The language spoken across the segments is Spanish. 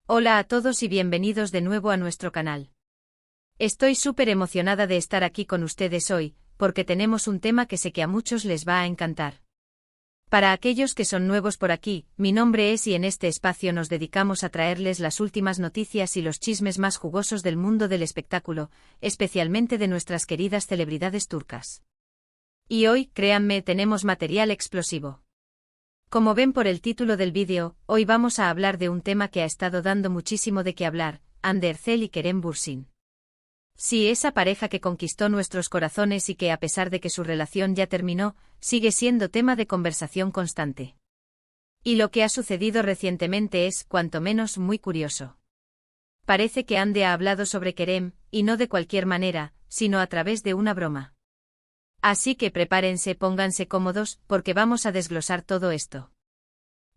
Hola a todos y bienvenidos de nuevo a nuestro canal. Estoy súper emocionada de estar aquí con ustedes hoy, porque tenemos un tema que sé que a muchos les va a encantar. Para aquellos que son nuevos por aquí, mi nombre es y en este espacio nos dedicamos a traerles las últimas noticias y los chismes más jugosos del mundo del espectáculo, especialmente de nuestras queridas celebridades turcas. Y hoy, créanme, tenemos material explosivo. Como ven por el título del vídeo, hoy vamos a hablar de un tema que ha estado dando muchísimo de qué hablar, Hande Erçel y Kerem Bürsin. Sí, esa pareja que conquistó nuestros corazones y que a pesar de que su relación ya terminó, sigue siendo tema de conversación constante. Y lo que ha sucedido recientemente es, cuanto menos, muy curioso. Parece que Hande ha hablado sobre Kerem, y no de cualquier manera, sino a través de una broma. Así que prepárense, pónganse cómodos, porque vamos a desglosar todo esto.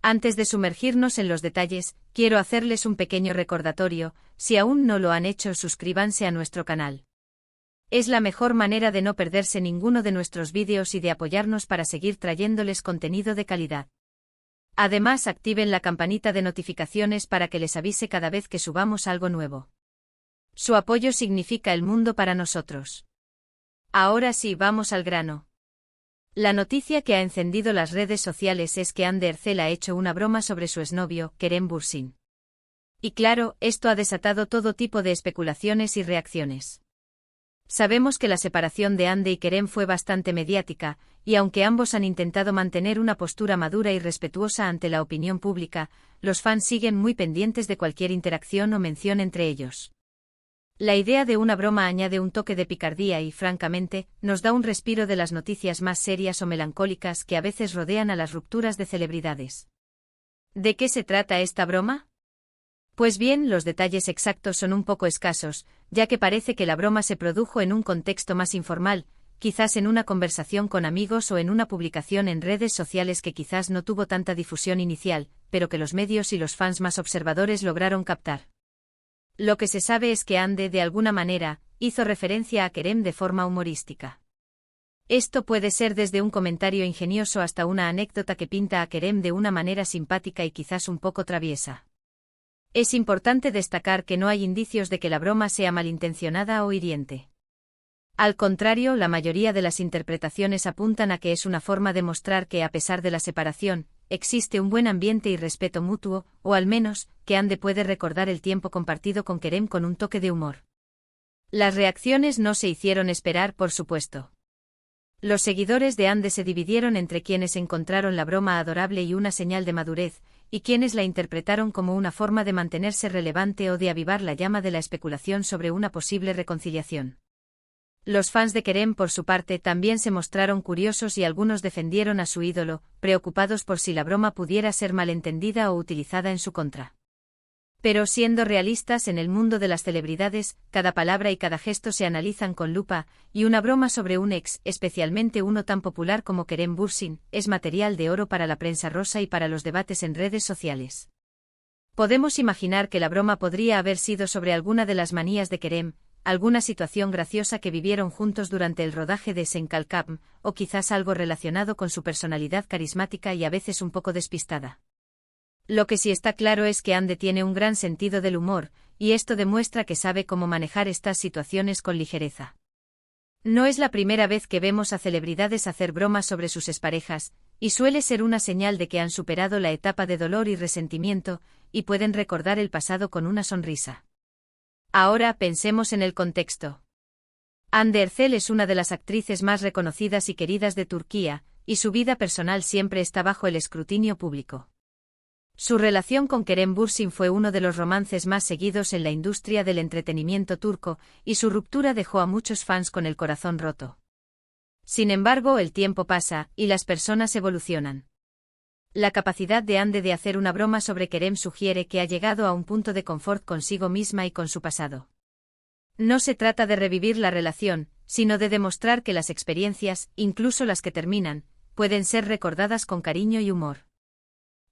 Antes de sumergirnos en los detalles, quiero hacerles un pequeño recordatorio: si aún no lo han hecho, suscríbanse a nuestro canal. Es la mejor manera de no perderse ninguno de nuestros vídeos y de apoyarnos para seguir trayéndoles contenido de calidad. Además, activen la campanita de notificaciones para que les avise cada vez que subamos algo nuevo. Su apoyo significa el mundo para nosotros. Ahora sí, vamos al grano. La noticia que ha encendido las redes sociales es que Hande Erçel ha hecho una broma sobre su exnovio, Kerem Bürsin. Y claro, esto ha desatado todo tipo de especulaciones y reacciones. Sabemos que la separación de Hande y Kerem fue bastante mediática, y aunque ambos han intentado mantener una postura madura y respetuosa ante la opinión pública, los fans siguen muy pendientes de cualquier interacción o mención entre ellos. La idea de una broma añade un toque de picardía y, francamente, nos da un respiro de las noticias más serias o melancólicas que a veces rodean a las rupturas de celebridades. ¿De qué se trata esta broma? Pues bien, los detalles exactos son un poco escasos, ya que parece que la broma se produjo en un contexto más informal, quizás en una conversación con amigos o en una publicación en redes sociales que quizás no tuvo tanta difusión inicial, pero que los medios y los fans más observadores lograron captar. Lo que se sabe es que Hande, de alguna manera, hizo referencia a Kerem de forma humorística. Esto puede ser desde un comentario ingenioso hasta una anécdota que pinta a Kerem de una manera simpática y quizás un poco traviesa. Es importante destacar que no hay indicios de que la broma sea malintencionada o hiriente. Al contrario, la mayoría de las interpretaciones apuntan a que es una forma de mostrar que, a pesar de la separación, existe un buen ambiente y respeto mutuo, o al menos, que Hande puede recordar el tiempo compartido con Kerem con un toque de humor. Las reacciones no se hicieron esperar, por supuesto. Los seguidores de Hande se dividieron entre quienes encontraron la broma adorable y una señal de madurez, y quienes la interpretaron como una forma de mantenerse relevante o de avivar la llama de la especulación sobre una posible reconciliación. Los fans de Kerem, por su parte, también se mostraron curiosos y algunos defendieron a su ídolo, preocupados por si la broma pudiera ser malentendida o utilizada en su contra. Pero siendo realistas, en el mundo de las celebridades, cada palabra y cada gesto se analizan con lupa, y una broma sobre un ex, especialmente uno tan popular como Kerem Bürsin, es material de oro para la prensa rosa y para los debates en redes sociales. Podemos imaginar que la broma podría haber sido sobre alguna de las manías de Kerem, alguna situación graciosa que vivieron juntos durante el rodaje de Sen Kalkam, o quizás algo relacionado con su personalidad carismática y a veces un poco despistada. Lo que sí está claro es que Hande tiene un gran sentido del humor, y esto demuestra que sabe cómo manejar estas situaciones con ligereza. No es la primera vez que vemos a celebridades hacer bromas sobre sus exparejas, y suele ser una señal de que han superado la etapa de dolor y resentimiento, y pueden recordar el pasado con una sonrisa. Ahora pensemos en el contexto. Hande Erçel es una de las actrices más reconocidas y queridas de Turquía, y su vida personal siempre está bajo el escrutinio público. Su relación con Kerem Bürsin fue uno de los romances más seguidos en la industria del entretenimiento turco, y su ruptura dejó a muchos fans con el corazón roto. Sin embargo, el tiempo pasa, y las personas evolucionan. La capacidad de Hande de hacer una broma sobre Kerem sugiere que ha llegado a un punto de confort consigo misma y con su pasado. No se trata de revivir la relación, sino de demostrar que las experiencias, incluso las que terminan, pueden ser recordadas con cariño y humor.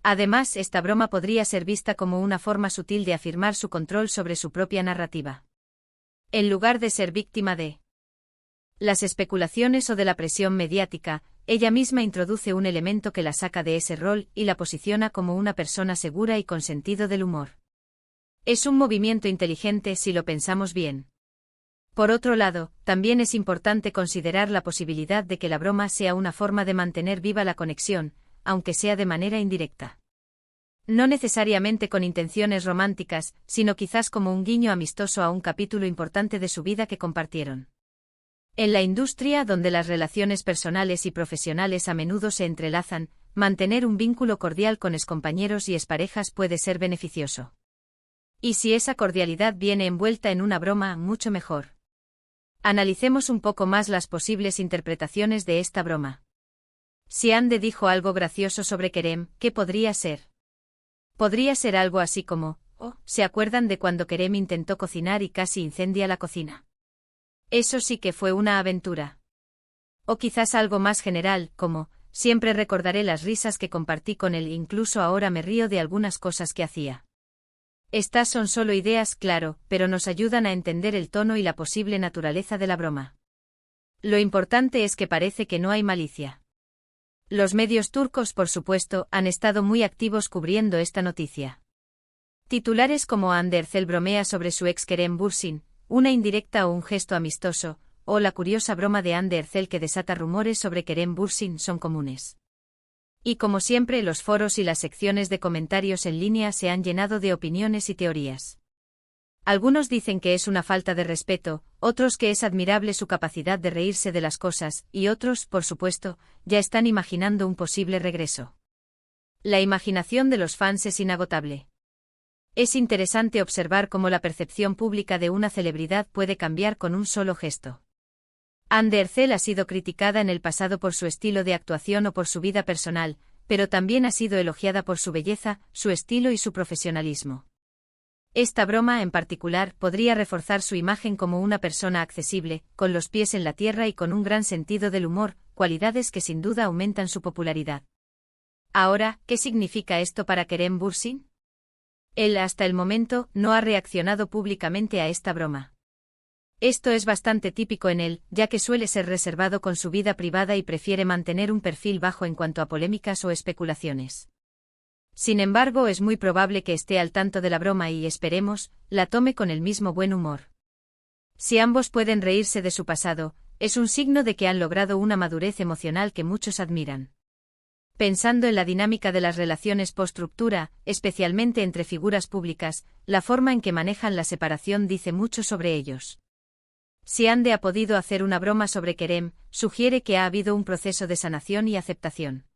Además, esta broma podría ser vista como una forma sutil de afirmar su control sobre su propia narrativa. En lugar de ser víctima de las especulaciones o de la presión mediática, ella misma introduce un elemento que la saca de ese rol y la posiciona como una persona segura y con sentido del humor. Es un movimiento inteligente si lo pensamos bien. Por otro lado, también es importante considerar la posibilidad de que la broma sea una forma de mantener viva la conexión, aunque sea de manera indirecta. No necesariamente con intenciones románticas, sino quizás como un guiño amistoso a un capítulo importante de su vida que compartieron. En la industria donde las relaciones personales y profesionales a menudo se entrelazan, mantener un vínculo cordial con excompañeros y exparejas puede ser beneficioso. Y si esa cordialidad viene envuelta en una broma, mucho mejor. Analicemos un poco más las posibles interpretaciones de esta broma. Si Ande dijo algo gracioso sobre Kerem, ¿qué podría ser? Podría ser algo así como, oh, ¿se acuerdan de cuando Kerem intentó cocinar y casi incendia la cocina? Eso sí que fue una aventura. O quizás algo más general, como, siempre recordaré las risas que compartí con él, incluso ahora me río de algunas cosas que hacía. Estas son solo ideas, claro, pero nos ayudan a entender el tono y la posible naturaleza de la broma. Lo importante es que parece que no hay malicia. Los medios turcos, por supuesto, han estado muy activos cubriendo esta noticia. Titulares como Hande Erçel bromea sobre su ex Kerem Bürsin, una indirecta o un gesto amistoso, o la curiosa broma de Hande Erçel que desata rumores sobre Kerem Bürsin son comunes. Y como siempre, los foros y las secciones de comentarios en línea se han llenado de opiniones y teorías. Algunos dicen que es una falta de respeto, otros que es admirable su capacidad de reírse de las cosas, y otros, por supuesto, ya están imaginando un posible regreso. La imaginación de los fans es inagotable. Es interesante observar cómo la percepción pública de una celebridad puede cambiar con un solo gesto. Hande Erçel ha sido criticada en el pasado por su estilo de actuación o por su vida personal, pero también ha sido elogiada por su belleza, su estilo y su profesionalismo. Esta broma en particular podría reforzar su imagen como una persona accesible, con los pies en la tierra y con un gran sentido del humor, cualidades que sin duda aumentan su popularidad. Ahora, ¿qué significa esto para Kerem Bürsin? Él hasta el momento no ha reaccionado públicamente a esta broma. Esto es bastante típico en él, ya que suele ser reservado con su vida privada y prefiere mantener un perfil bajo en cuanto a polémicas o especulaciones. Sin embargo, es muy probable que esté al tanto de la broma y, esperemos, la tome con el mismo buen humor. Si ambos pueden reírse de su pasado, es un signo de que han logrado una madurez emocional que muchos admiran. Pensando en la dinámica de las relaciones post-ruptura, especialmente entre figuras públicas, la forma en que manejan la separación dice mucho sobre ellos. Si Hande ha podido hacer una broma sobre Kerem, sugiere que ha habido un proceso de sanación y aceptación.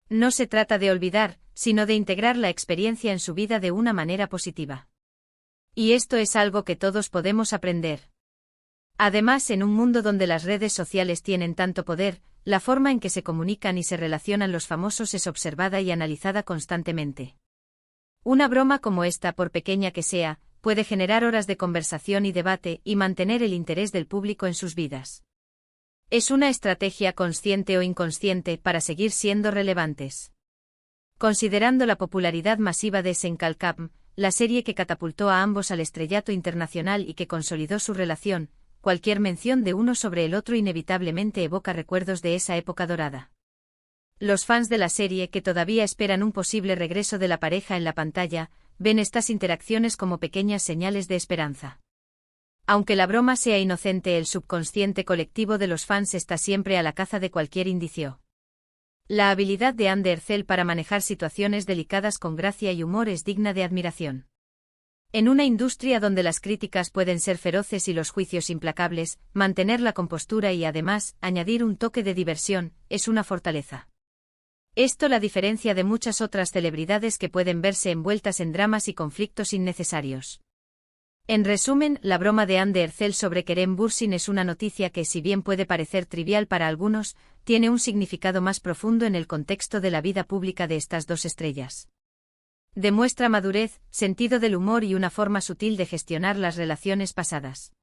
No se trata de olvidar, sino de integrar la experiencia en su vida de una manera positiva. Y esto es algo que todos podemos aprender. Además, en un mundo donde las redes sociales tienen tanto poder, la forma en que se comunican y se relacionan los famosos es observada y analizada constantemente. Una broma como esta, por pequeña que sea, puede generar horas de conversación y debate y mantener el interés del público en sus vidas. Es una estrategia consciente o inconsciente para seguir siendo relevantes. Considerando la popularidad masiva de Senkalkam, la serie que catapultó a ambos al estrellato internacional y que consolidó su relación, cualquier mención de uno sobre el otro inevitablemente evoca recuerdos de esa época dorada. Los fans de la serie, que todavía esperan un posible regreso de la pareja en la pantalla, ven estas interacciones como pequeñas señales de esperanza. Aunque la broma sea inocente, el subconsciente colectivo de los fans está siempre a la caza de cualquier indicio. La habilidad de Hande Erçel para manejar situaciones delicadas con gracia y humor es digna de admiración. En una industria donde las críticas pueden ser feroces y los juicios implacables, mantener la compostura y además, añadir un toque de diversión, es una fortaleza. Esto la diferencia de muchas otras celebridades que pueden verse envueltas en dramas y conflictos innecesarios. En resumen, la broma de Hande Erçel sobre Kerem Bürsin es una noticia que, si bien puede parecer trivial para algunos, tiene un significado más profundo en el contexto de la vida pública de estas dos estrellas. Demuestra madurez, sentido del humor y una forma sutil de gestionar las relaciones pasadas.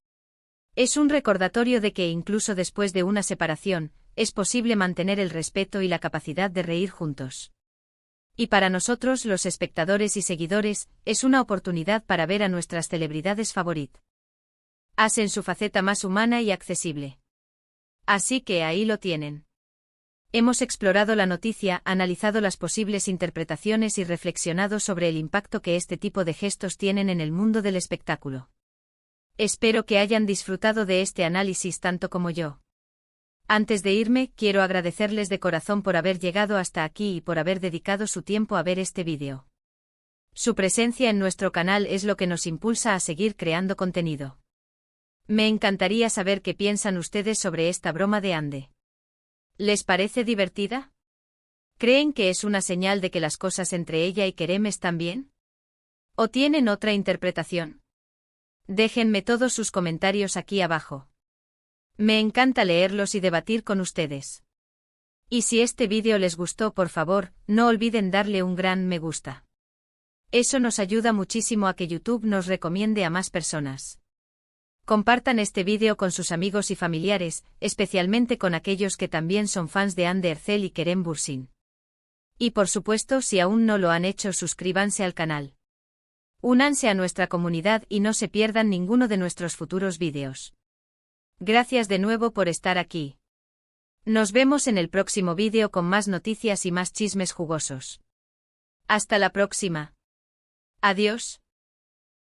Es un recordatorio de que incluso después de una separación, es posible mantener el respeto y la capacidad de reír juntos. Y para nosotros, los espectadores y seguidores, es una oportunidad para ver a nuestras celebridades favoritas en su faceta más humana y accesible. Así que ahí lo tienen. Hemos explorado la noticia, analizado las posibles interpretaciones y reflexionado sobre el impacto que este tipo de gestos tienen en el mundo del espectáculo. Espero que hayan disfrutado de este análisis tanto como yo. Antes de irme, quiero agradecerles de corazón por haber llegado hasta aquí y por haber dedicado su tiempo a ver este vídeo. Su presencia en nuestro canal es lo que nos impulsa a seguir creando contenido. Me encantaría saber qué piensan ustedes sobre esta broma de Ande. ¿Les parece divertida? ¿Creen que es una señal de que las cosas entre ella y Kerem están bien? ¿O tienen otra interpretación? Déjenme todos sus comentarios aquí abajo. Me encanta leerlos y debatir con ustedes. Y si este vídeo les gustó, por favor, no olviden darle un gran me gusta. Eso nos ayuda muchísimo a que YouTube nos recomiende a más personas. Compartan este vídeo con sus amigos y familiares, especialmente con aquellos que también son fans de Hande Erçel y Kerem Bürsin. Y por supuesto, si aún no lo han hecho, suscríbanse al canal. Únanse a nuestra comunidad y no se pierdan ninguno de nuestros futuros vídeos. Gracias de nuevo por estar aquí. Nos vemos en el próximo vídeo con más noticias y más chismes jugosos. Hasta la próxima. Adiós.